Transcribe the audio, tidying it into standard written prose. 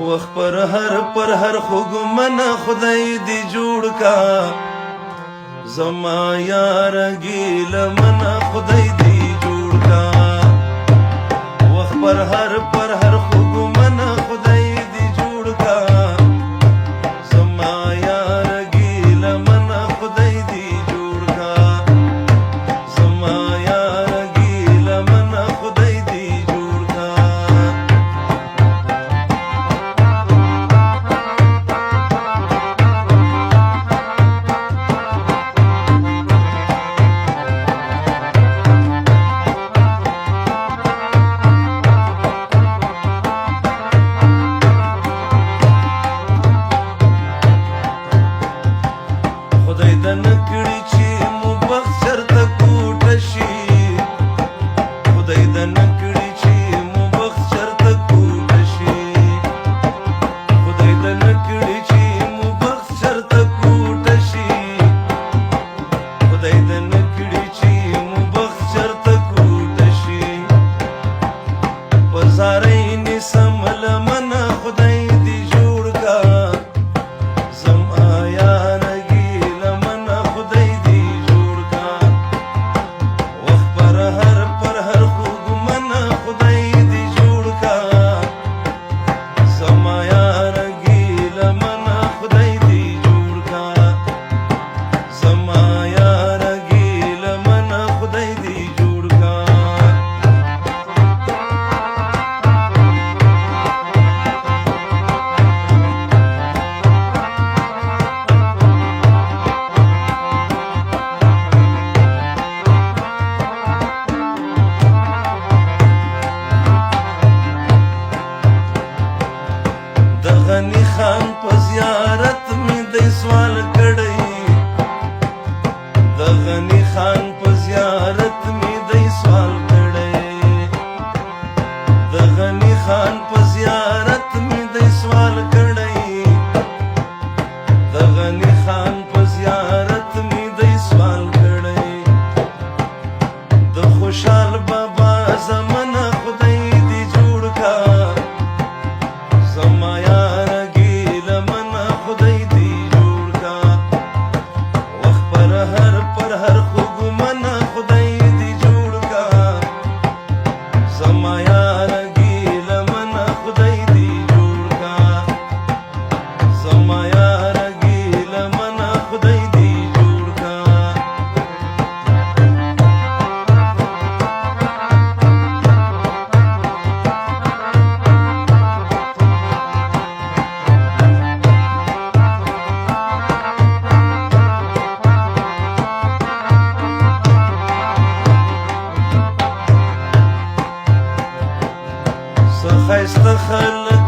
وخت پر هر خوګمن خدای دی جوړ کا زما یار ګیل من خدای دی جوړ کا وخت پر هر خوګمن خدای دی جوړ کا زما یار ګیل من خدای دی جوړ کا زما یار ګیل من خدای دی جوړ کا خدای د نکړي چې مو بخت چرته کوټه شي خدای د نکړي چې مو بخت چرته کوټه شي خدای د نکړي چې مو بخت چرته کوټه شي خدای د نکړي چې مو بخت چرته کوټه شي په زارۍ نیسم لمنه خدای دې جوړ کا زما یار غنی خان په زیارت می د سوال کړی د غنی خان په زیارت می د سوال کړی د غنی خان په زیارت می د سوال کړی د غنی خان په زیارت می د سوال کړی د خوشحال بابا زمانہ خدای دی جوړ کا زما یار ګیل من خدای دی جوړ کا وخت پر هر خوګمن خدای دی جوړ کا زما یار ګیل من خدای دی جوړ کا زما یار ګیل من خدای دی جوړ کا خیسته خلک